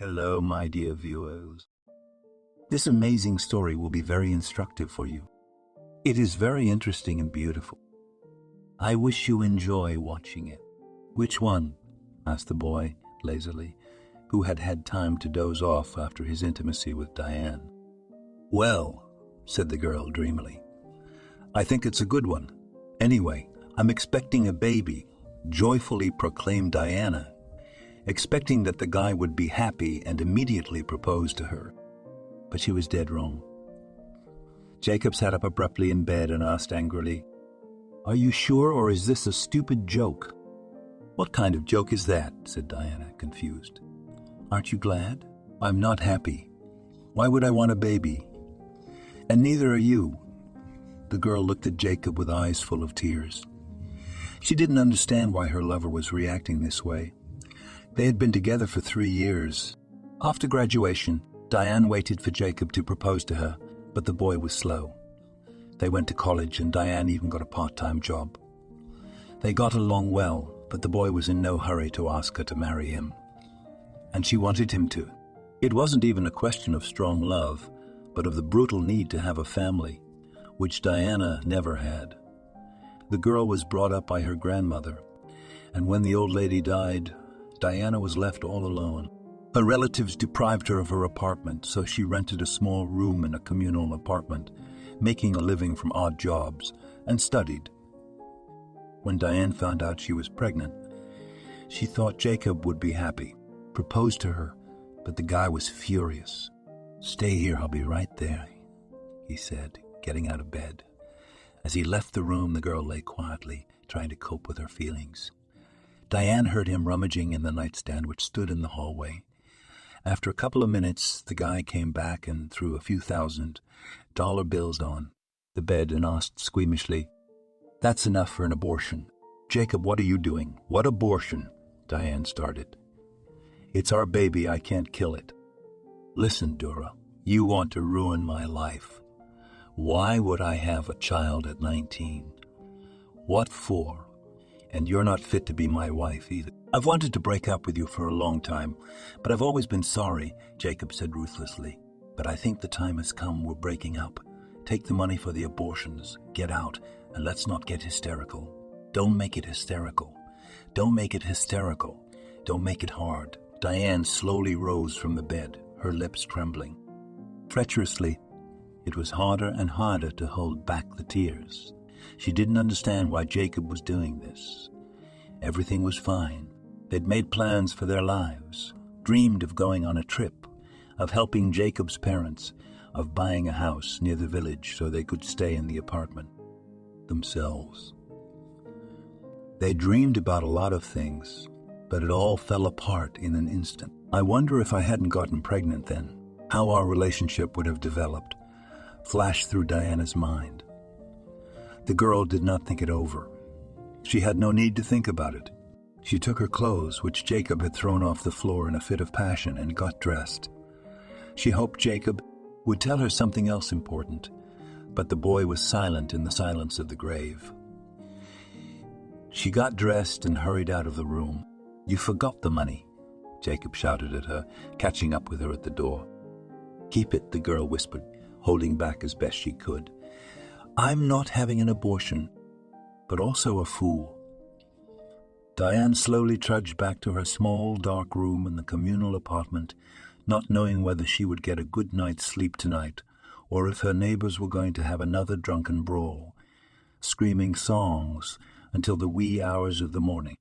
Hello, my dear viewers. This amazing story will be very instructive for you. It is very interesting and beautiful. I wish you enjoy watching it. Which one? Asked the boy lazily, who had had time to doze off after his intimacy with Diane. Well, said the girl dreamily, I think it's a good one. Anyway, I'm expecting a baby, joyfully proclaimed Diana, expecting that the guy would be happy and immediately propose to her. But she was dead wrong. Jacob sat up abruptly in bed and asked angrily, Are you sure, or is this a stupid joke? What kind of joke is that? Said Diana, confused. Aren't you glad? I'm not happy. Why would I want a baby? And neither are you. The girl looked at Jacob with eyes full of tears. She didn't understand why her lover was reacting this way. They had been together for 3 years. After graduation, Diane waited for Jacob to propose to her, but the boy was slow. They went to college and Diane even got a part-time job. They got along well, but the boy was in no hurry to ask her to marry him. And she wanted him to. It wasn't even a question of strong love, but of the brutal need to have a family, which Diana never had. The girl was brought up by her grandmother, and when the old lady died, Diana was left all alone. Her relatives deprived her of her apartment, so she rented a small room in a communal apartment, making a living from odd jobs, and studied. When Diane found out she was pregnant, she thought Jacob would be happy, proposed to her, but the guy was furious. Stay here, I'll be right there, he said, getting out of bed. As he left the room, the girl lay quietly, trying to cope with her feelings. Diane heard him rummaging in the nightstand which stood in the hallway. After a couple of minutes, the guy came back and threw a few $1,000 bills on the bed and asked squeamishly, That's enough for an abortion. Jacob, what are you doing? What abortion? Diane started. It's our baby, I can't kill it. Listen, Dora, you want to ruin my life. Why would I have a child at 19? What for? And you're not fit to be my wife either. I've wanted to break up with you for a long time, but I've always been sorry, Jacob said ruthlessly. But I think the time has come we're breaking up. Take the money for the abortions, get out, and let's not get hysterical. Don't make it hysterical. Don't make it hysterical. Don't make it hard. Diane slowly rose from the bed, her lips trembling. Treacherously, it was harder and harder to hold back the tears. She didn't understand why Jacob was doing this. Everything was fine. They'd made plans for their lives, dreamed of going on a trip, of helping Jacob's parents, of buying a house near the village so they could stay in the apartment themselves. They dreamed about a lot of things, but it all fell apart in an instant. I wonder if I hadn't gotten pregnant then, how our relationship would have developed, flashed through Diana's mind. The girl did not think it over. She had no need to think about it. She took her clothes, which Jacob had thrown off the floor in a fit of passion, and got dressed. She hoped Jacob would tell her something else important, but the boy was silent in the silence of the grave. She got dressed and hurried out of the room. You forgot the money, Jacob shouted at her, catching up with her at the door. Keep it, the girl whispered, holding back as best she could. I'm not having an abortion, but also a fool. Diane slowly trudged back to her small, dark room in the communal apartment, not knowing whether she would get a good night's sleep tonight, or if her neighbors were going to have another drunken brawl, screaming songs until the wee hours of the morning.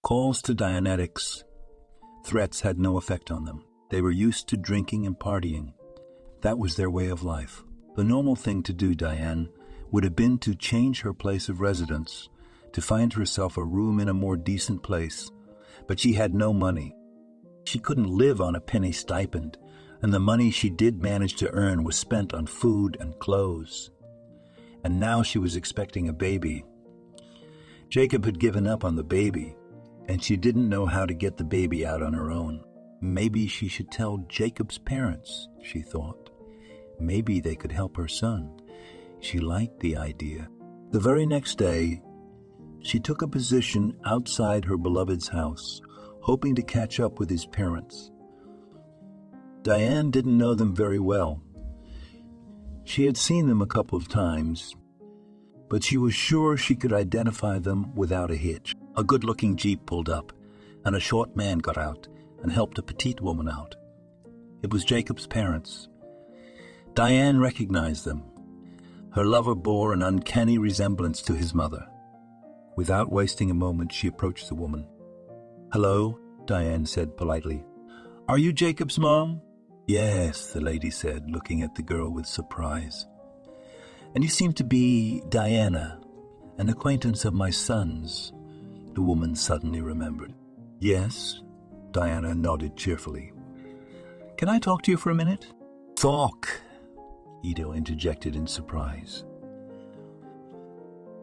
Calls to Dianetics, threats had no effect on them. They were used to drinking and partying. That was their way of life. The normal thing to do, Diane, would have been to change her place of residence, to find herself a room in a more decent place, but she had no money. She couldn't live on a penny stipend, and the money she did manage to earn was spent on food and clothes. And now she was expecting a baby. Jacob had given up on the baby, and she didn't know how to get the baby out on her own. Maybe she should tell Jacob's parents, she thought. Maybe they could help her son. She liked the idea. The very next day, she took a position outside her beloved's house, hoping to catch up with his parents. Diane didn't know them very well. She had seen them a couple of times, but she was sure she could identify them without a hitch. A good-looking Jeep pulled up, and a short man got out and helped a petite woman out. It was Jacob's parents. Diane recognized them. Her lover bore an uncanny resemblance to his mother. Without wasting a moment, she approached the woman. "Hello," Diane said politely. "Are you Jacob's mom?" "Yes," the lady said, looking at the girl with surprise. "And you seem to be Diana, an acquaintance of my son's," the woman suddenly remembered. "Yes," Diana nodded cheerfully. "Can I talk to you for a minute?" "Talk," Ito interjected in surprise.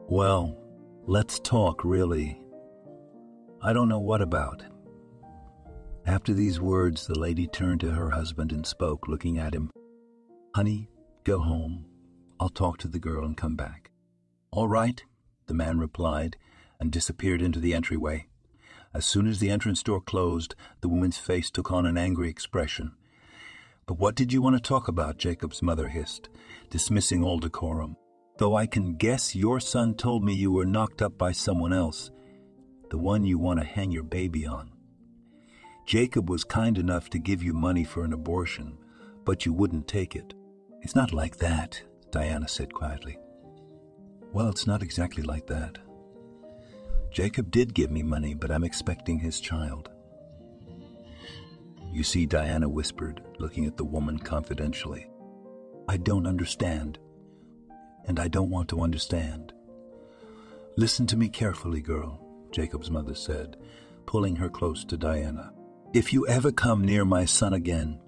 "Well, let's talk, really. I don't know what about." After these words, the lady turned to her husband and spoke, looking at him. "Honey, go home. I'll talk to the girl and come back." "All right," the man replied, and disappeared into the entryway. As soon as the entrance door closed, the woman's face took on an angry expression. "But what did you want to talk about?" Jacob's mother hissed, dismissing all decorum. "Though I can guess your son told me you were knocked up by someone else, the one you want to hang your baby on. Jacob was kind enough to give you money for an abortion, but you wouldn't take it." "It's not like that," Diana said quietly. "Well, it's not exactly like that. Jacob did give me money, but I'm expecting his child." "You see," Diana whispered, looking at the woman confidentially, "I don't understand, and I don't want to understand." "Listen to me carefully, girl," Jacob's mother said, pulling her close to Diana. "If you ever come near my son again,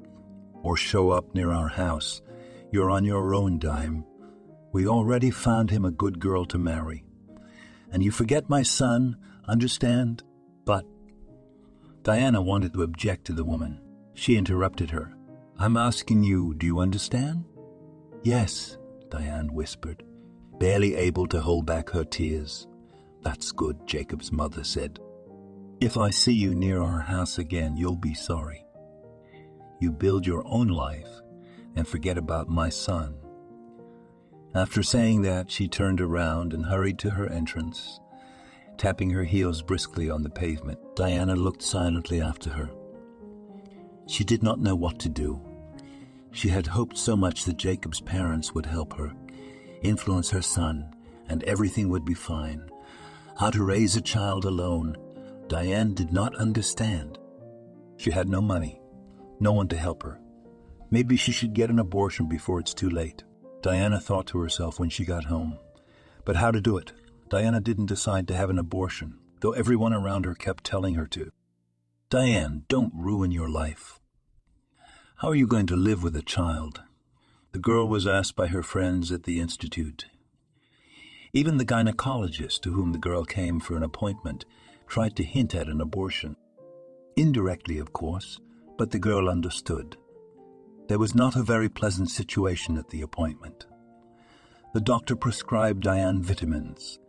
or show up near our house, you're on your own dime. We already found him a good girl to marry. And you forget my son, understand?" "But—" Diana wanted to object to the woman. She interrupted her. "I'm asking you, do you understand?" "Yes," Diane whispered, barely able to hold back her tears. "That's good," Jacob's mother said. "If I see you near our house again, you'll be sorry. You build your own life and forget about my son." After saying that, she turned around and hurried to her entrance, tapping her heels briskly on the pavement. Diana looked silently after her. She did not know what to do. She had hoped so much that Jacob's parents would help her, influence her son, and everything would be fine. How to raise a child alone, Diane did not understand. She had no money, no one to help her. Maybe she should get an abortion before it's too late, Diana thought to herself when she got home. But how to do it? Diana didn't decide to have an abortion, though everyone around her kept telling her to. "Diane, don't ruin your life. How are you going to live with a child?" the girl was asked by her friends at the institute. Even the gynecologist to whom the girl came for an appointment tried to hint at an abortion. Indirectly, of course, but the girl understood. There was not a very pleasant situation at the appointment. The doctor prescribed Diane vitamins,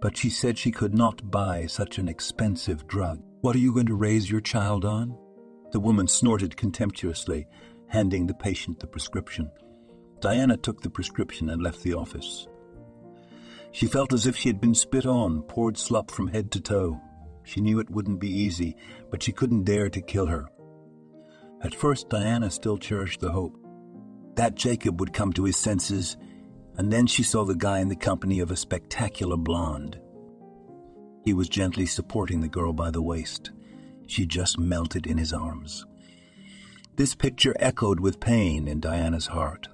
but she said she could not buy such an expensive drug. "What are you going to raise your child on?" The woman snorted contemptuously, handing the patient the prescription. Diana took the prescription and left the office. She felt as if she had been spit on, poured slop from head to toe. She knew it wouldn't be easy, but she couldn't dare to kill her. At first, Diana still cherished the hope that Jacob would come to his senses, and then she saw the guy in the company of a spectacular blonde. He was gently supporting the girl by the waist. She just melted in his arms. This picture echoed with pain in Diana's heart.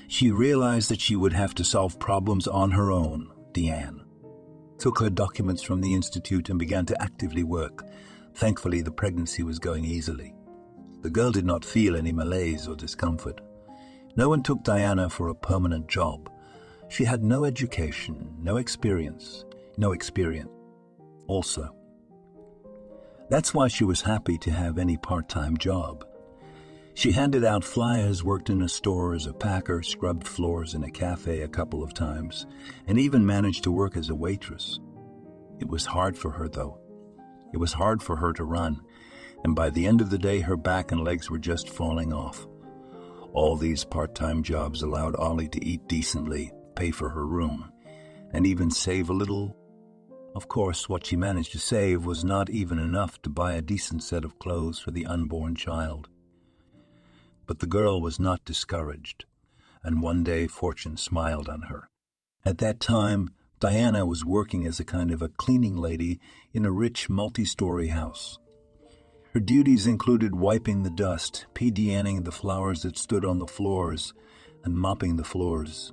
She realized that she would have to solve problems on her own. Diane took her documents from the institute and began to actively work. Thankfully, the pregnancy was going easily. The girl did not feel any malaise or discomfort. No one took Diana for a permanent job. She had no education, no experience. Also, that's why she was happy to have any part-time job. She handed out flyers, worked in a store as a packer, scrubbed floors in a cafe a couple of times, and even managed to work as a waitress. It was hard for her, though. It was hard for her to run, and by the end of the day her back and legs were just falling off. All these part-time jobs allowed Ollie to eat decently, pay for her room, and even save a little. Of course, what she managed to save was not even enough to buy a decent set of clothes for the unborn child. But the girl was not discouraged, and one day fortune smiled on her. At that time, Diana was working as a kind of a cleaning lady in a rich multi-story house. Her duties included wiping the dust, PDAing the flowers that stood on the floors, and mopping the floors.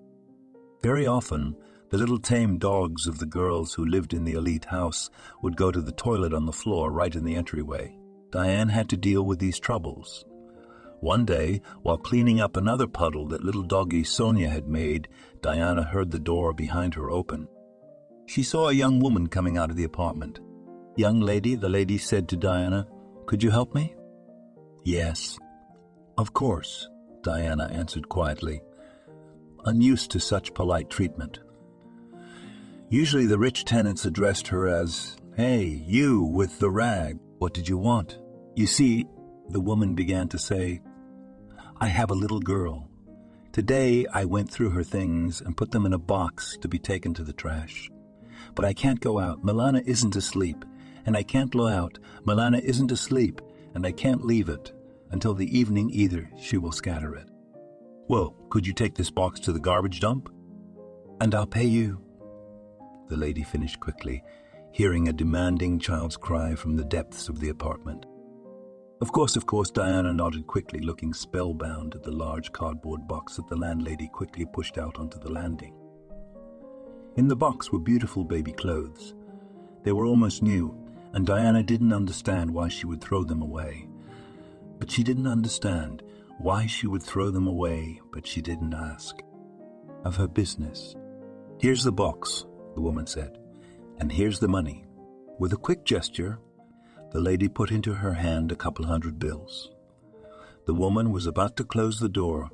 Very often, the little tame dogs of the girls who lived in the elite house would go to the toilet on the floor right in the entryway. Diane had to deal with these troubles. One day, while cleaning up another puddle that little doggy Sonia had made, Diana heard the door behind her open. She saw a young woman coming out of the apartment. "Young lady," the lady said to Diana, "could you help me?" "Yes." "Of course," Diana answered quietly, unused to such polite treatment. Usually the rich tenants addressed her as, "Hey, you with the rag, what did you want?" "You see," the woman began to say, "I have a little girl. Today I went through her things and put them in a box to be taken to the trash. But I can't go out. Milana isn't asleep. And I can't go out. Milana isn't asleep. And I can't leave it until the evening either. She will scatter it." "Well, could you take this box to the garbage dump?" "And I'll pay you," the lady finished quickly, hearing a demanding child's cry from the depths of the apartment. Of course, Diana nodded quickly, looking spellbound at the large cardboard box that the landlady quickly pushed out onto the landing. In the box were beautiful baby clothes. They were almost new, and Diana didn't understand why she would throw them away. But she didn't understand why she would throw them away, but she didn't ask. Of her business. "Here's the box," the woman said, "and here's the money." With a quick gesture, the lady put into her hand a couple hundred bills. The woman was about to close the door,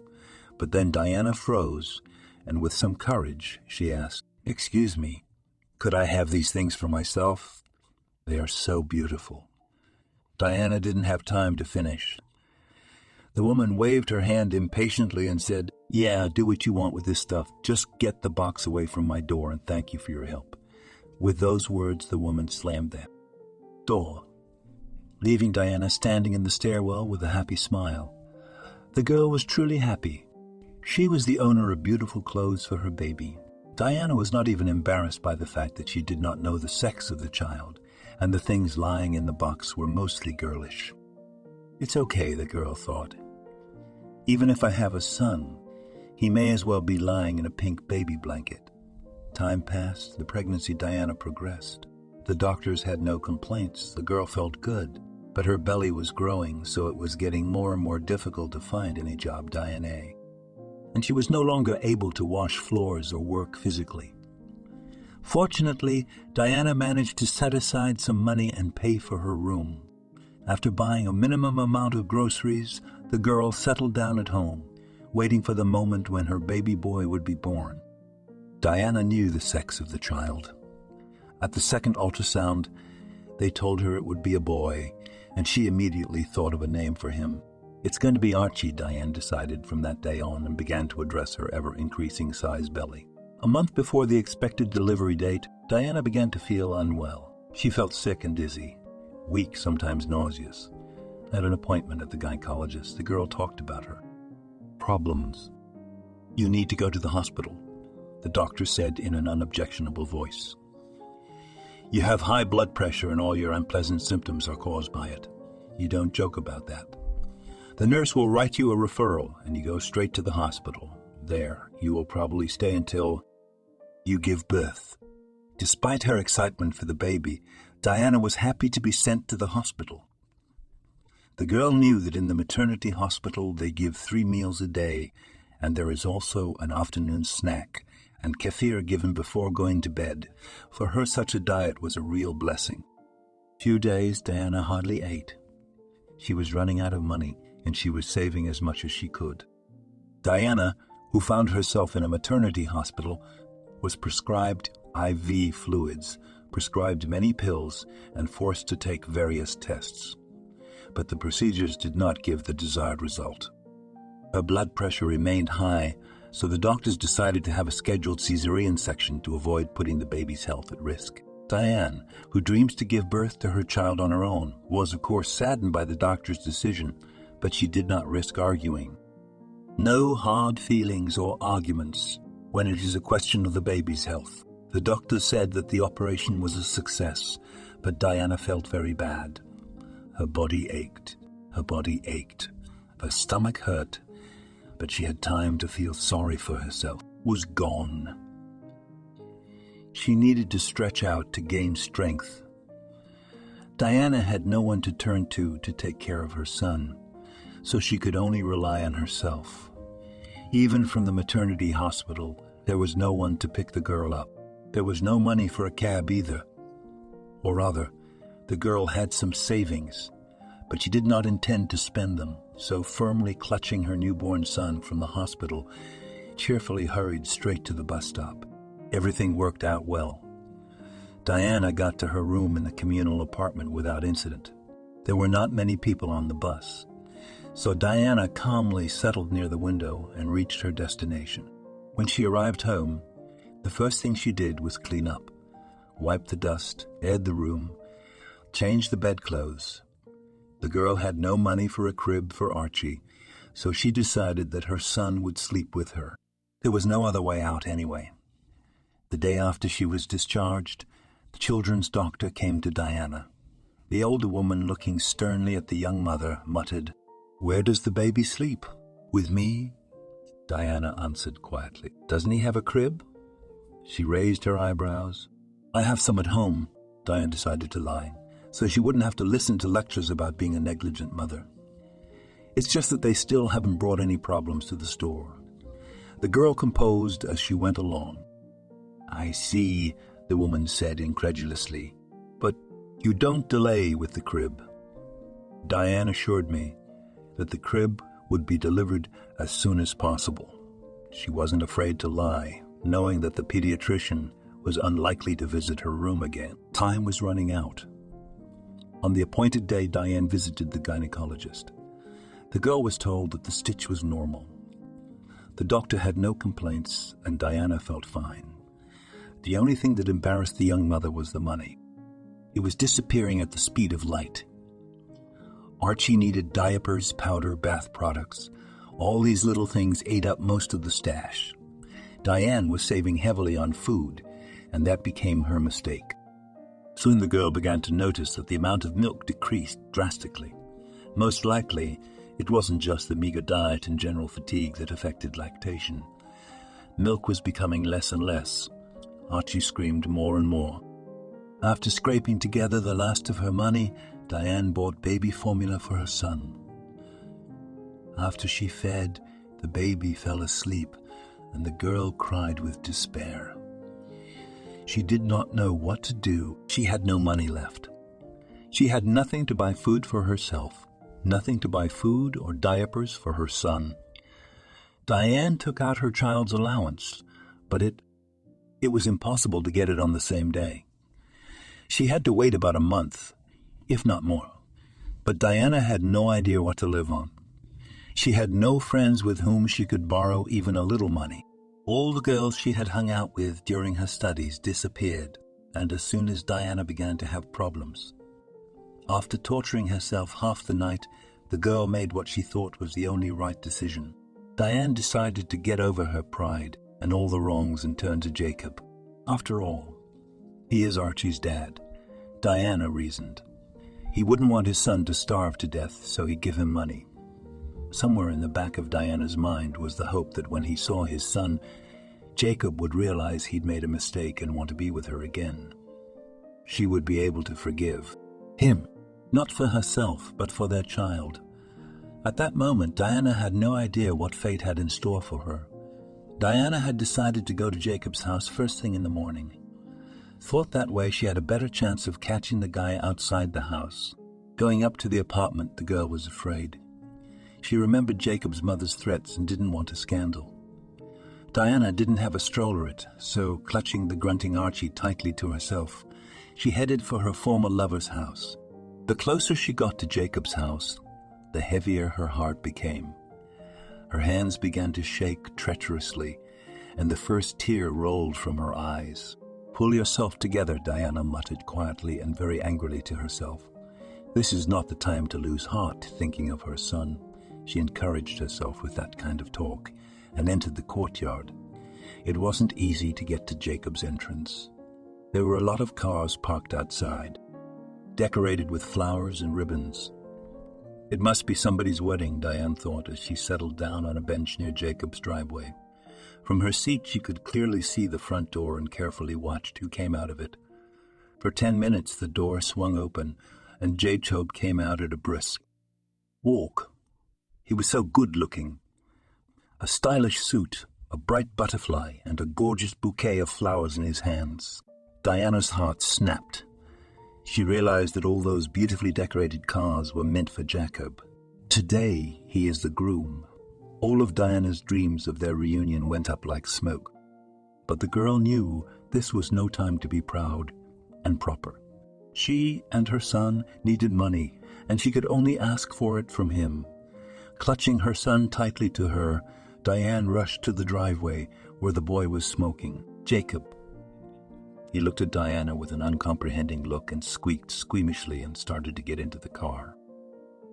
but then Diana froze, and with some courage, she asked, "Excuse me, could I have these things for myself? They are so beautiful." Diana didn't have time to finish. The woman waved her hand impatiently and said, "Yeah, do what you want with this stuff. Just get the box away from my door and thank you for your help." With those words, the woman slammed the door, leaving Diana standing in the stairwell with a happy smile. The girl was truly happy. She was the owner of beautiful clothes for her baby. Diana was not even embarrassed by the fact that she did not know the sex of the child, and the things lying in the box were mostly girlish. "It's okay," the girl thought. "Even if I have a son, he may as well be lying in a pink baby blanket." Time passed, the pregnancy Diana progressed. The doctors had no complaints, the girl felt good, but her belly was growing, so it was getting more and more difficult to find any job Diana. And she was no longer able to wash floors or work physically. Fortunately, Diana managed to set aside some money and pay for her room. After buying a minimum amount of groceries, the girl settled down at home, waiting for the moment when her baby boy would be born. Diana knew the sex of the child. At the second ultrasound, they told her it would be a boy, and she immediately thought of a name for him. "It's going to be Archie," Diane decided from that day on and began to address her ever-increasing size belly. A month before the expected delivery date, Diana began to feel unwell. She felt sick and dizzy, weak, sometimes nauseous. At an appointment at the gynecologist, the girl talked about her problems. "You need to go to the hospital," the doctor said in an unobjectionable voice. "You have high blood pressure and all your unpleasant symptoms are caused by it. You don't joke about that. The nurse will write you a referral and you go straight to the hospital. There, you will probably stay until you give birth." Despite her excitement for the baby, Diana was happy to be sent to the hospital. The girl knew that in the maternity hospital they give 3 meals a day, and there is also an afternoon snack and kefir given before going to bed. For her, such a diet was a real blessing. Few days Diana hardly ate. She was running out of money, and she was saving as much as she could. Diana, who found herself in a maternity hospital, was prescribed IV fluids, prescribed many pills, and forced to take various tests. but the procedures did not give the desired result. Her blood pressure remained high, so the doctors decided to have a scheduled cesarean section to avoid putting the baby's health at risk. Diane, who dreams to give birth to her child on her own, was of course saddened by the doctor's decision, but she did not risk arguing. No hard feelings or arguments when it is a question of the baby's health. The doctor said that the operation was a success, but Diana felt very bad. Her body ached. Her body ached. Her stomach hurt, but she had time to feel sorry for herself. Was gone. She needed to stretch out to gain strength. Diana had no one to turn to take care of her son, so she could only rely on herself. Even from the maternity hospital, there was no one to pick the girl up. There was no money for a cab either. Or rather, the girl had some savings, but she did not intend to spend them, so firmly clutching her newborn son from the hospital, cheerfully hurried straight to the bus stop. Everything worked out well. Diana got to her room in the communal apartment without incident. There were not many people on the bus, so Diana calmly settled near the window and reached her destination. When she arrived home, the first thing she did was clean up, wipe the dust, aired the room, change the bedclothes. The girl had no money for a crib for Archie, so she decided that her son would sleep with her. There was no other way out anyway. The day after she was discharged, the children's doctor came to Diana. The older woman, looking sternly at the young mother, muttered, "Where does the baby sleep? With me?" Diana answered quietly. "Doesn't he have a crib?" She raised her eyebrows. "I have some at home," Diane decided to lie, so she wouldn't have to listen to lectures about being a negligent mother. "It's just that they still haven't brought any problems to the store." The girl composed as she went along. "I see," the woman said incredulously, "but you don't delay with the crib." Diane assured me that the crib would be delivered as soon as possible. She wasn't afraid to lie, knowing that the pediatrician was unlikely to visit her room again. Time was running out. On the appointed day, Diane visited the gynecologist. The girl was told that the stitch was normal. The doctor had no complaints, and Diana felt fine. The only thing that embarrassed the young mother was the money. It was disappearing at the speed of light. Archie needed diapers, powder, bath products. All these little things ate up most of the stash. Diane was saving heavily on food, and that became her mistake. Soon the girl began to notice that the amount of milk decreased drastically. Most likely, it wasn't just the meager diet and general fatigue that affected lactation. Milk was becoming less and less. Archie screamed more and more. After scraping together the last of her money, Diane bought baby formula for her son. After she fed, the baby fell asleep, and the girl cried with despair. She did not know what to do. She had no money left. She had nothing to buy food for herself, nothing to buy food or diapers for her son. Diane took out her child's allowance, but it was impossible to get it on the same day. She had to wait about a month, if not more. But Diana had no idea what to live on. She had no friends with whom she could borrow even a little money. All the girls she had hung out with during her studies disappeared, and as soon as Diana began to have problems. After torturing herself half the night, the girl made what she thought was the only right decision. Diane decided to get over her pride and all the wrongs and turn to Jacob. After all, he is Archie's dad, Diana reasoned. He wouldn't want his son to starve to death, so he'd give him money. Somewhere in the back of Diana's mind was the hope that when he saw his son, Jacob would realize he'd made a mistake and want to be with her again. She would be able to forgive him, not for herself, but for their child. At that moment, Diana had no idea what fate had in store for her. Diana had decided to go to Jacob's house first thing in the morning. Thought that way she had a better chance of catching the guy outside the house. Going up to the apartment, the girl was afraid. She remembered Jacob's mother's threats and didn't want a scandal. Diana didn't have a stroller, so clutching the grunting Archie tightly to herself, she headed for her former lover's house. The closer she got to Jacob's house, the heavier her heart became. Her hands began to shake treacherously, and the first tear rolled from her eyes. "Pull yourself together," Diana muttered quietly and very angrily to herself. "This is not the time to lose heart, thinking of her son." She encouraged herself with that kind of talk and entered the courtyard. It wasn't easy to get to Jacob's entrance. There were a lot of cars parked outside, decorated with flowers and ribbons. It must be somebody's wedding, Diane thought as she settled down on a bench near Jacob's driveway. From her seat, she could clearly see the front door and carefully watched who came out of it. For 10 minutes, the door swung open, and Jacob came out at a brisk walk. He was so good-looking. A stylish suit, a bright butterfly, and a gorgeous bouquet of flowers in his hands. Diana's heart snapped. She realized that all those beautifully decorated cars were meant for Jacob. Today, he is the groom. All of Diana's dreams of their reunion went up like smoke. But the girl knew this was no time to be proud and proper. She and her son needed money, and she could only ask for it from him. Clutching her son tightly to her, Diane rushed to the driveway where the boy was smoking. "Jacob." He looked at Diana with an uncomprehending look and squeaked squeamishly and started to get into the car.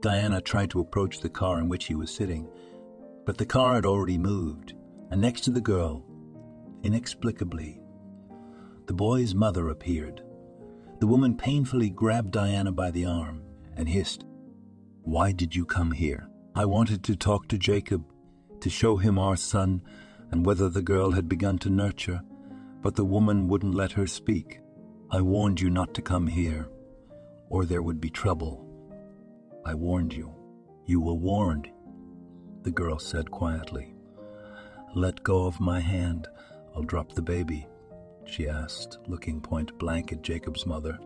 Diana tried to approach the car in which he was sitting, but the car had already moved, and next to the girl, inexplicably, the boy's mother appeared. The woman painfully grabbed Diana by the arm and hissed, "Why did you come here?" "I wanted to talk to Jacob, to show him our son and whether the girl had begun to nurture, but the woman wouldn't let her speak. I warned you not to come here, or there would be trouble. I warned you." "You were warned," the girl said quietly. "Let go of my hand. I'll drop the baby," she asked, looking point blank at Jacob's mother.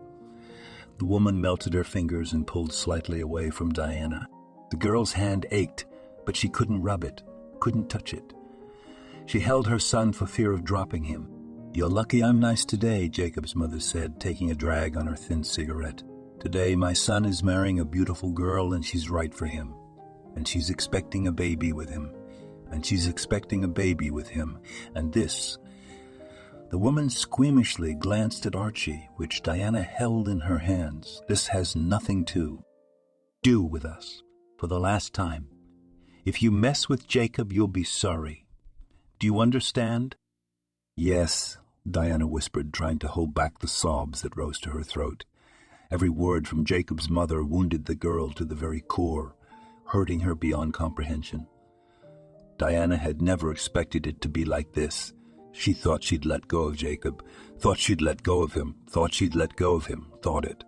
The woman melted her fingers and pulled slightly away from Diana. The girl's hand ached, but she couldn't rub it, couldn't touch it. She held her son for fear of dropping him. "You're lucky I'm nice today," Jacob's mother said, taking a drag on her thin cigarette. "Today my son is marrying a beautiful girl, and she's right for him. And she's expecting a baby with him. And she's expecting a baby with him. And this..." The woman squeamishly glanced at Archie, which Diana held in her hands. "This has nothing to do with us. For the last time. If you mess with Jacob, you'll be sorry. Do you understand?" "Yes," Diana whispered, trying to hold back the sobs that rose to her throat. Every word from Jacob's mother wounded the girl to the very core, hurting her beyond comprehension. Diana had never expected it to be like this. She thought she'd let go of Jacob, thought she'd let go of him, thought she'd let go of him, thought it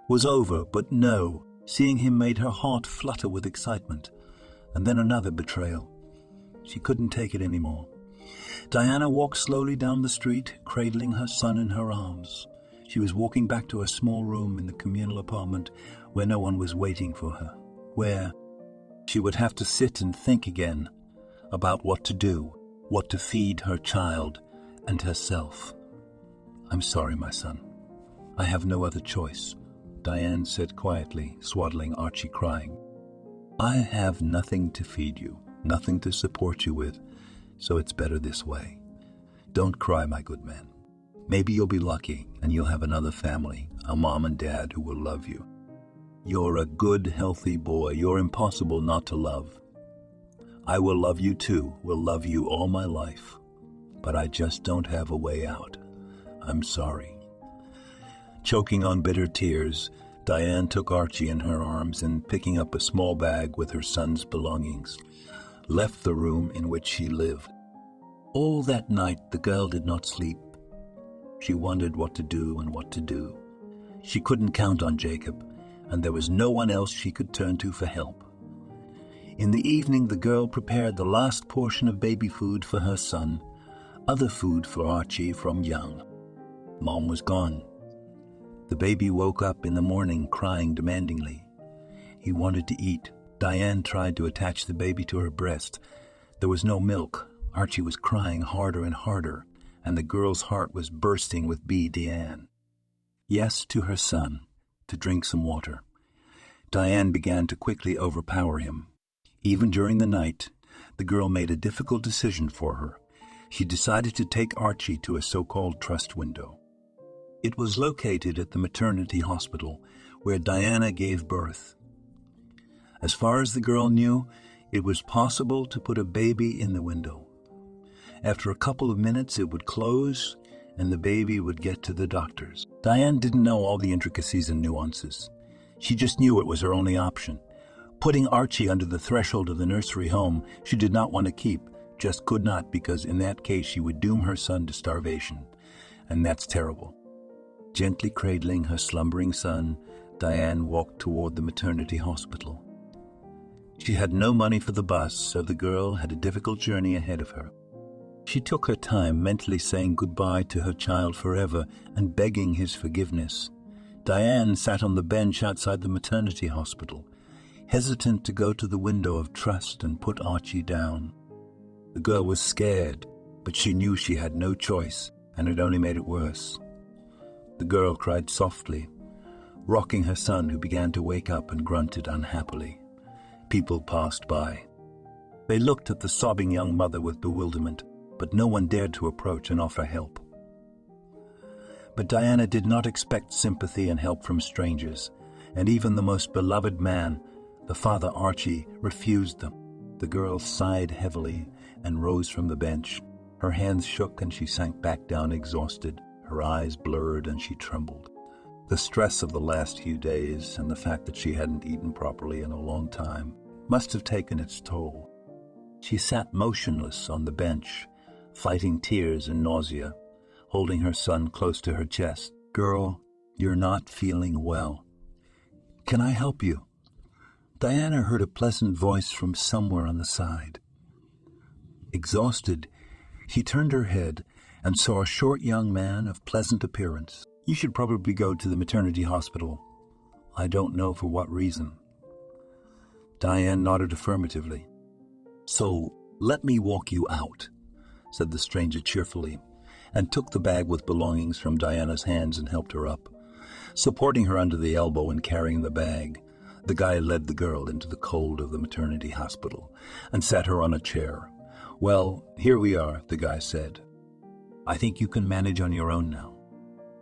was over, but no. Seeing him made her heart flutter with excitement. And then another betrayal. She couldn't take it anymore. Diana walked slowly down the street, cradling her son in her arms. She was walking back to a small room in the communal apartment where no one was waiting for her, where she would have to sit and think again about what to do, what to feed her child and herself. "I'm sorry, my son. I have no other choice," Diane said quietly, swaddling Archie, crying. "I have nothing to feed you, nothing to support you with, so it's better this way. Don't cry, my good man. Maybe you'll be lucky and you'll have another family, a mom and dad who will love you. You're a good, healthy boy. You're impossible not to love. I will love you too, will love you all my life, but I just don't have a way out. I'm sorry." Choking on bitter tears, Diane took Archie in her arms and, picking up a small bag with her son's belongings, left the room in which she lived. All that night the girl did not sleep. She wondered what to do and what to do. She couldn't count on Jacob, and there was no one else she could turn to for help. In the evening, the girl prepared the last portion of baby food for her son, other food for Archie from young. Mom was gone. The baby woke up in the morning crying demandingly. He wanted to eat. Diane tried to attach the baby to her breast. There was no milk. Archie was crying harder and harder, and the girl's heart was bursting with Diane. Yes to her son, to drink some water. Diane began to quickly overpower him. Even during the night, the girl made a difficult decision for her. She decided to take Archie to a so-called trust window. It was located at the maternity hospital where Diana gave birth. As far as the girl knew, it was possible to put a baby in the window. After a couple of minutes, it would close and the baby would get to the doctors. Diane didn't know all the intricacies and nuances. She just knew it was her only option. Putting Archie under the threshold of the nursery home she did not want to keep, just could not, because in that case she would doom her son to starvation. And that's terrible. Gently cradling her slumbering son, Diane walked toward the maternity hospital. She had no money for the bus, so the girl had a difficult journey ahead of her. She took her time, mentally saying goodbye to her child forever and begging his forgiveness. Diane sat on the bench outside the maternity hospital, hesitant to go to the window of trust and put Archie down. The girl was scared, but she knew she had no choice, and it only made it worse. The girl cried softly, rocking her son, who began to wake up and grunted unhappily. People passed by. They looked at the sobbing young mother with bewilderment, but no one dared to approach and offer help. But Diana did not expect sympathy and help from strangers, and even the most beloved man, the father Archie, refused them. The girl sighed heavily and rose from the bench. Her hands shook and she sank back down exhausted. Her eyes blurred and she trembled. The stress of the last few days and the fact that she hadn't eaten properly in a long time must have taken its toll. She sat motionless on the bench, fighting tears and nausea, holding her son close to her chest. "Girl, you're not feeling well. Can I help you?" Diana heard a pleasant voice from somewhere on the side. Exhausted, she turned her head and saw a short young man of pleasant appearance. "You should probably go to the maternity hospital. I don't know for what reason." Diane nodded affirmatively. "So, let me walk you out," said the stranger cheerfully, and took the bag with belongings from Diana's hands and helped her up. Supporting her under the elbow and carrying the bag, the guy led the girl into the cold of the maternity hospital and sat her on a chair. "Well, here we are," the guy said. "I think you can manage on your own now."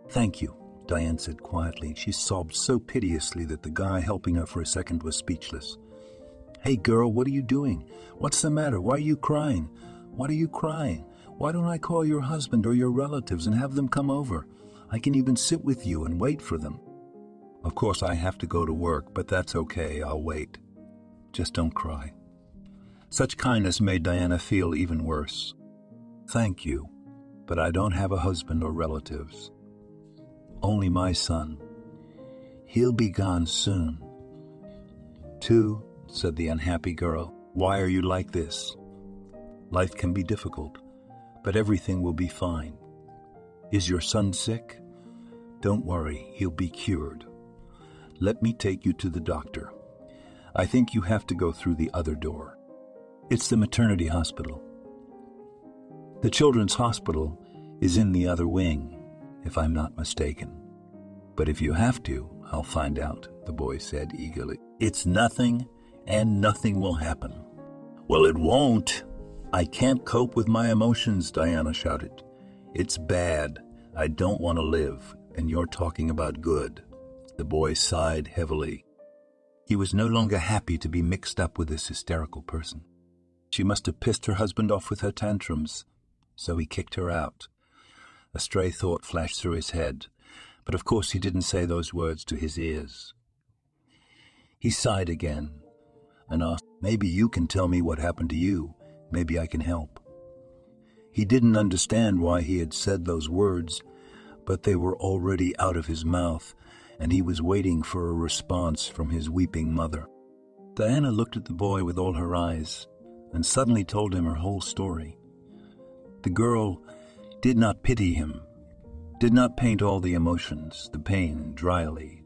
"Thank you," Diane said quietly. She sobbed so piteously that the guy helping her for a second was speechless. "Hey girl, what are you doing? What's the matter? Why are you crying? What are you crying? Why don't I call your husband or your relatives and have them come over? I can even sit with you and wait for them." "Of course I have to go to work, but that's okay, I'll wait. Just don't cry." Such kindness made Diana feel even worse. "Thank you, but I don't have a husband or relatives. Only my son. He'll be gone soon." "Too," said the unhappy girl. "Why are you like this? Life can be difficult, but everything will be fine. Is your son sick? Don't worry, he'll be cured. Let me take you to the doctor. I think you have to go through the other door. It's the maternity hospital. The children's hospital is in the other wing, if I'm not mistaken. But if you have to, I'll find out," the boy said eagerly. "It's nothing, and nothing will happen." "Well, it won't. I can't cope with my emotions," Diana shouted. "It's bad. I don't want to live, and you're talking about good." The boy sighed heavily. He was no longer happy to be mixed up with this hysterical person. She must have pissed her husband off with her tantrums, so he kicked her out. A stray thought flashed through his head, but of course he didn't say those words to his ears. He sighed again and asked, "Maybe you can tell me what happened to you. Maybe I can help." He didn't understand why he had said those words, but they were already out of his mouth, and he was waiting for a response from his weeping mother. Diana looked at the boy with all her eyes and suddenly told him her whole story. The girl did not pity him, did not paint all the emotions, the pain, dryly,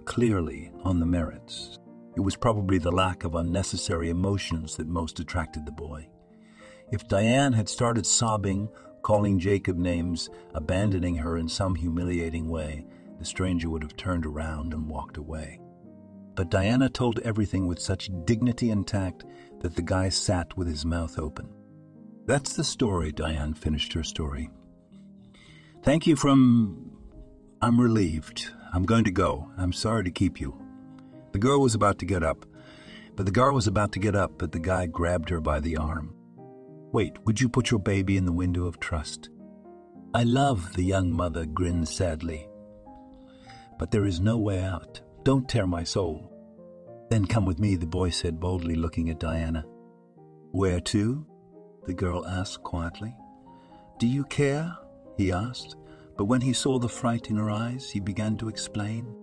clearly on the merits. It was probably the lack of unnecessary emotions that most attracted the boy. If Diane had started sobbing, calling Jacob names, abandoning her in some humiliating way, the stranger would have turned around and walked away. But Diana told everything with such dignity and tact that the guy sat with his mouth open. That's the story, Diane finished her story. Thank you I'm relieved. I'm going to go. I'm sorry to keep you. The girl was about to get up, but the guy grabbed her by the arm. Wait, would you put your baby in the window of trust? I love, the young mother grinned sadly. But there is no way out. Don't tear my soul. Then come with me, the boy said boldly, looking at Diana. Where to? The girl asked quietly. Do you care? He asked, but when he saw the fright in her eyes, he began to explain.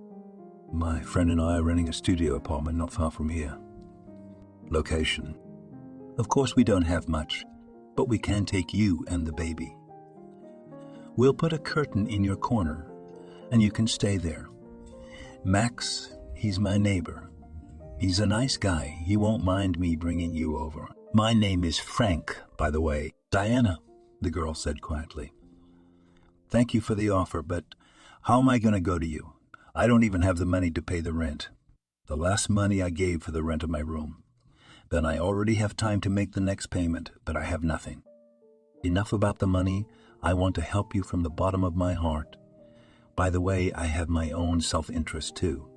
My friend and I are renting a studio apartment not far from here. Location. Of course we don't have much, but we can take you and the baby. We'll put a curtain in your corner, and you can stay there. Max, he's my neighbor. He's a nice guy. He won't mind me bringing you over. My name is Frank, by the way. Diana, the girl said quietly. Thank you for the offer, but how am I going to go to you? I don't even have the money to pay the rent. The last money I gave for the rent of my room. Then I already have time to make the next payment, but I have nothing. Enough about the money. I want to help you from the bottom of my heart. By the way, I have my own self-interest too.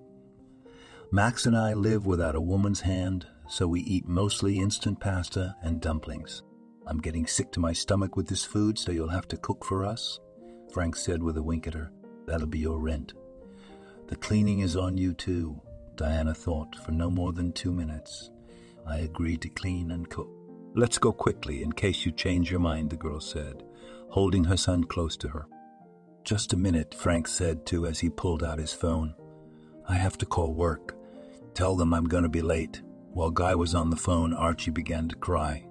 Max and I live without a woman's hand, so we eat mostly instant pasta and dumplings. I'm getting sick to my stomach with this food, so you'll have to cook for us, Frank said with a wink at her. That'll be your rent. The cleaning is on you too, Diana thought, for no more than 2 minutes. I agreed to clean and cook. Let's go quickly, in case you change your mind, the girl said, holding her son close to her. Just a minute, Frank said too as he pulled out his phone. I have to call work. Tell them I'm going to be late. While Guy was on the phone, Archie began to cry.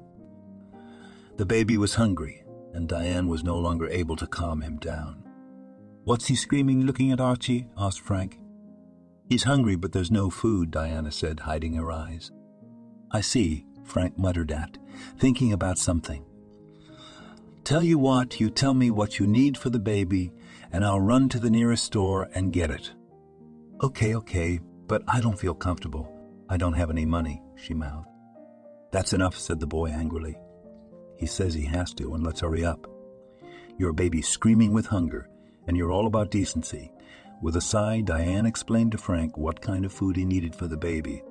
The baby was hungry, and Diane was no longer able to calm him down. What's he screaming, looking at Archie? Asked Frank. He's hungry, but there's no food, Diana said, hiding her eyes. I see, Frank muttered thinking about something. Tell you what, you tell me what you need for the baby, and I'll run to the nearest store and get it. Okay, but I don't feel comfortable. I don't have any money, she mouthed. That's enough, said the boy angrily. He says he has to, and let's hurry up. Your baby's screaming with hunger, and you're all about decency. With a sigh, Diane explained to Frank what kind of food he needed for the baby,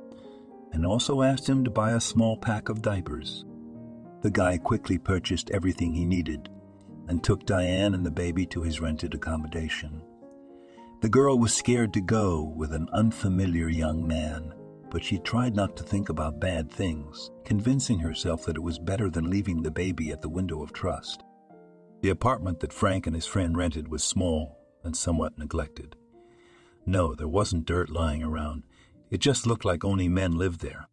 and also asked him to buy a small pack of diapers. The guy quickly purchased everything he needed and took Diane and the baby to his rented accommodation. The girl was scared to go with an unfamiliar young man, but she tried not to think about bad things, convincing herself that it was better than leaving the baby at the window of trust. The apartment that Frank and his friend rented was small and somewhat neglected. No, there wasn't dirt lying around. It just looked like only men lived there.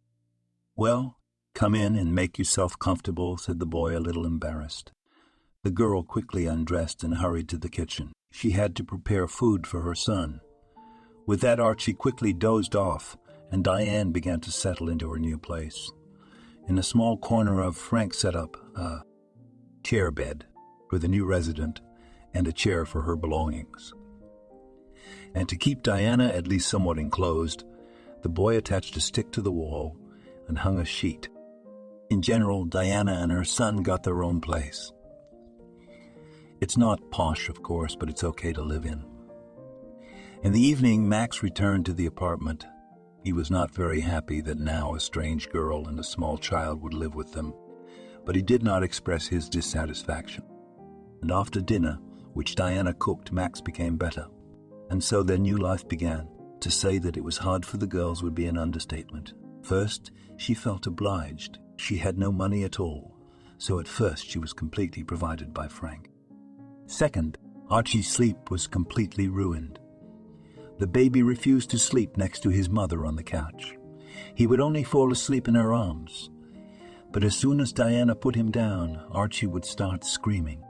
Well, come in and make yourself comfortable, said the boy, a little embarrassed. The girl quickly undressed and hurried to the kitchen. She had to prepare food for her son. With that, Archie quickly dozed off, and Diane began to settle into her new place. In a small corner of Frank set up a chair bed for the new resident and a chair for her belongings. And to keep Diana at least somewhat enclosed, the boy attached a stick to the wall and hung a sheet. In general, Diana and her son got their own place. It's not posh, of course, but it's okay to live in. In the evening, Max returned to the apartment. He was not very happy that now a strange girl and a small child would live with them, but he did not express his dissatisfaction. And after dinner, which Diana cooked, Max became better. And so their new life began. To say that it was hard for the girls would be an understatement. First, she felt obliged. She had no money at all, so at first she was completely provided by Frank. Second, Archie's sleep was completely ruined. The baby refused to sleep next to his mother on the couch. He would only fall asleep in her arms. But as soon as Diana put him down, Archie would start screaming.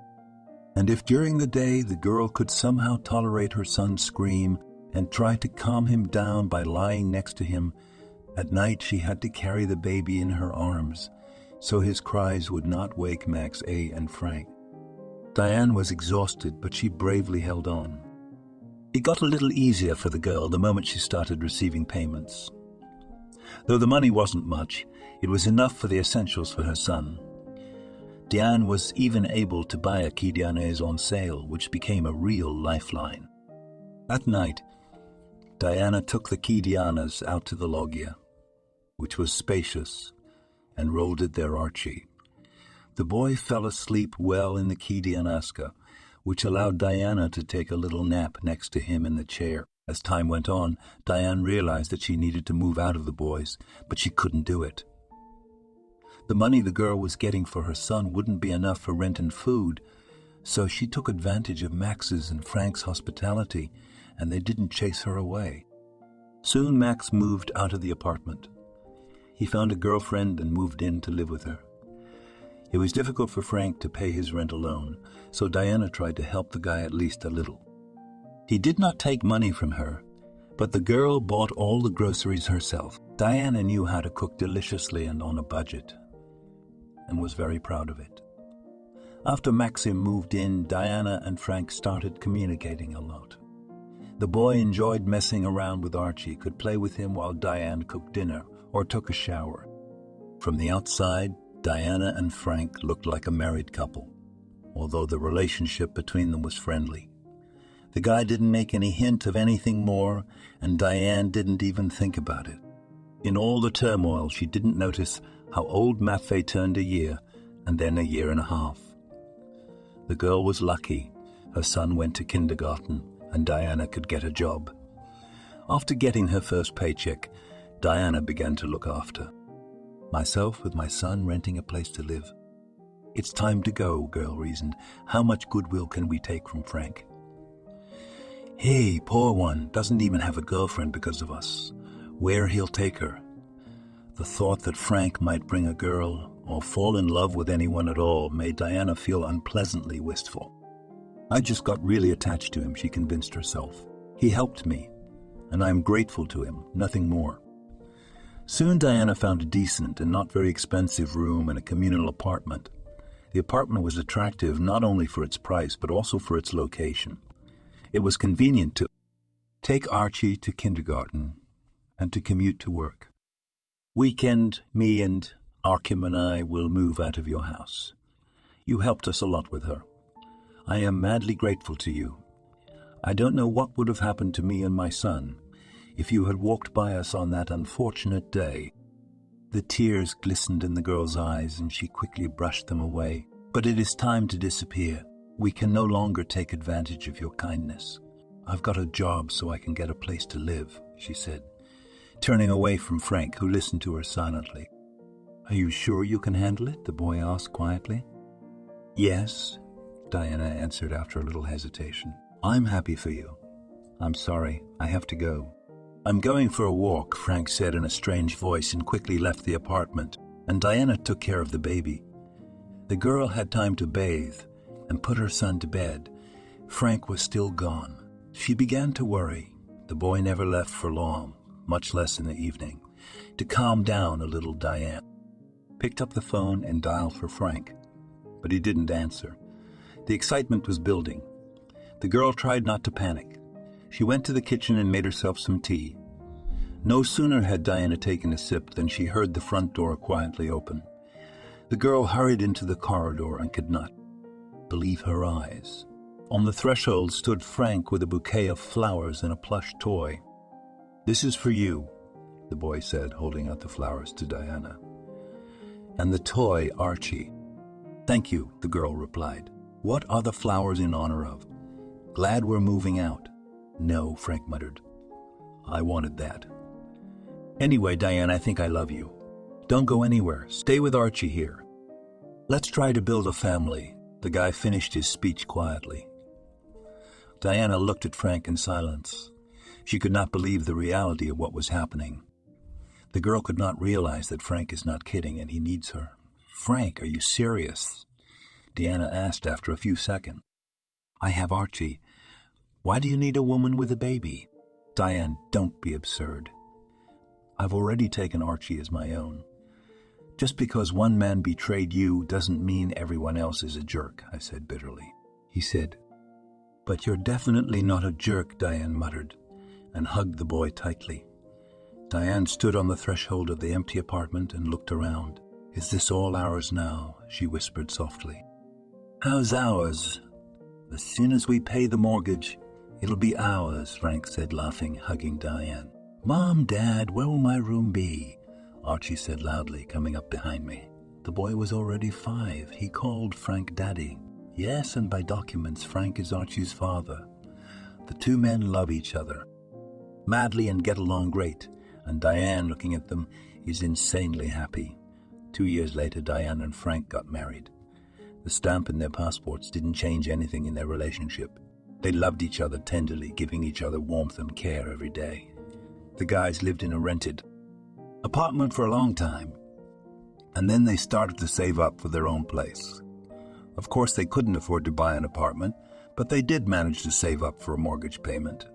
And if during the day the girl could somehow tolerate her son's scream and try to calm him down by lying next to him, at night she had to carry the baby in her arms, so his cries would not wake Max and Frank. Diane was exhausted, but she bravely held on. It got a little easier for the girl the moment she started receiving payments. Though the money wasn't much, it was enough for the essentials for her son. Diane was even able to buy a Kidianes on sale, which became a real lifeline. That night, Diana took the Kidianas out to the loggia, which was spacious, and rolled it there Archie. The boy fell asleep well in the Kidianaska, which allowed Diana to take a little nap next to him in the chair. As time went on, Diane realized that she needed to move out of the boys, but she couldn't do it. The money the girl was getting for her son wouldn't be enough for rent and food, so she took advantage of Max's and Frank's hospitality, and they didn't chase her away. Soon Max moved out of the apartment. He found a girlfriend and moved in to live with her. It was difficult for Frank to pay his rent alone, so Diana tried to help the guy at least a little. He did not take money from her, but the girl bought all the groceries herself. Diana knew how to cook deliciously and on a budget, and was very proud of it. After Maxim moved in, Diana and Frank started communicating a lot. The boy enjoyed messing around with Archie, could play with him while Diane cooked dinner or took a shower. From the outside, Diana and Frank looked like a married couple, although the relationship between them was friendly. The guy didn't make any hint of anything more, and Diane didn't even think about it. In all the turmoil, she didn't notice how old Maffei turned a year, and then a year and a half. The girl was lucky. Her son went to kindergarten, and Diana could get a job. After getting her first paycheck, Diana began to look after myself with my son renting a place to live. It's time to go, girl reasoned. How much goodwill can we take from Frank? Hey, poor one, doesn't even have a girlfriend because of us. Where he'll take her. The thought that Frank might bring a girl or fall in love with anyone at all made Diana feel unpleasantly wistful. I just got really attached to him, she convinced herself. He helped me, and I am grateful to him, nothing more. Soon Diana found a decent and not very expensive room in a communal apartment. The apartment was attractive not only for its price, but also for its location. It was convenient to take Archie to kindergarten and to commute to work. Weekend, me and Arkim and I will move out of your house. You helped us a lot with her. I am madly grateful to you. I don't know what would have happened to me and my son if you had walked by us on that unfortunate day. The tears glistened in the girl's eyes, and she quickly brushed them away. But it is time to disappear. We can no longer take advantage of your kindness. I've got a job so I can get a place to live, she said, turning away from Frank, who listened to her silently. Are you sure you can handle it? The boy asked quietly. Yes, Diana answered after a little hesitation. I'm happy for you. I'm sorry, I have to go. I'm going for a walk, Frank said in a strange voice, and quickly left the apartment, and Diana took care of the baby. The girl had time to bathe and put her son to bed. Frank was still gone. She began to worry. The boy never left for long, much less in the evening. To calm down a little, Diane picked up the phone and dialed for Frank, but he didn't answer. The excitement was building. The girl tried not to panic. She went to the kitchen and made herself some tea. No sooner had Diana taken a sip than she heard the front door quietly open. The girl hurried into the corridor and could not believe her eyes. On the threshold stood Frank with a bouquet of flowers and a plush toy. This is for you, the boy said, holding out the flowers to Diana. And the toy, Archie. Thank you, the girl replied. What are the flowers in honor of? Glad we're moving out. No, Frank muttered. I wanted that. Anyway, Diane, I think I love you. Don't go anywhere. Stay with Archie here. Let's try to build a family. The guy finished his speech quietly. Diana looked at Frank in silence. She could not believe the reality of what was happening. The girl could not realize that Frank is not kidding and he needs her. Frank, are you serious? Diana asked after a few seconds. I have Archie. Why do you need a woman with a baby? Diane, don't be absurd. I've already taken Archie as my own. Just because one man betrayed you doesn't mean everyone else is a jerk, I said bitterly. He said, But you're definitely not a jerk, Diane muttered, and hugged the boy tightly. Diane stood on the threshold of the empty apartment and looked around. Is this all ours now? She whispered softly. How's ours? As soon as we pay the mortgage, it'll be ours, Frank said, laughing, hugging Diane. Mom, Dad, where will my room be? Archie said loudly, coming up behind me. The boy was already 5. He called Frank Daddy. Yes, and by documents, Frank is Archie's father. The two men love each other madly and get along great, and Diane, looking at them, is insanely happy. 2 years later, Diane and Frank got married. The stamp in their passports didn't change anything in their relationship. They loved each other tenderly, giving each other warmth and care every day. The guys lived in a rented apartment for a long time, and then they started to save up for their own place. Of course, they couldn't afford to buy an apartment, but they did manage to save up for a mortgage payment.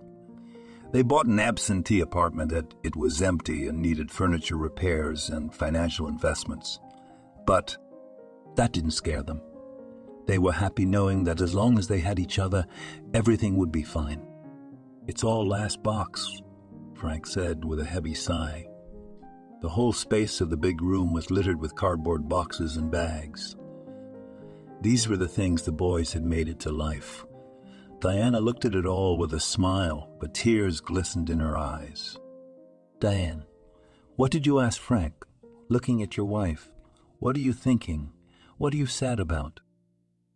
They bought an absentee apartment that it was empty and needed furniture repairs and financial investments. But that didn't scare them. They were happy knowing that as long as they had each other, everything would be fine. It's all last box, Frank said with a heavy sigh. The whole space of the big room was littered with cardboard boxes and bags. These were the things the boys had made it to life. Diana looked at it all with a smile, but tears glistened in her eyes. Diane, what did you ask Frank? Looking at your wife, what are you thinking? What are you sad about?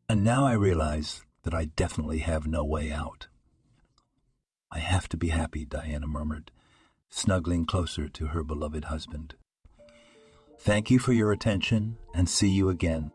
And now I realize that I definitely have no way out. I have to be happy, Diana murmured, snuggling closer to her beloved husband. Thank you for your attention, and see you again.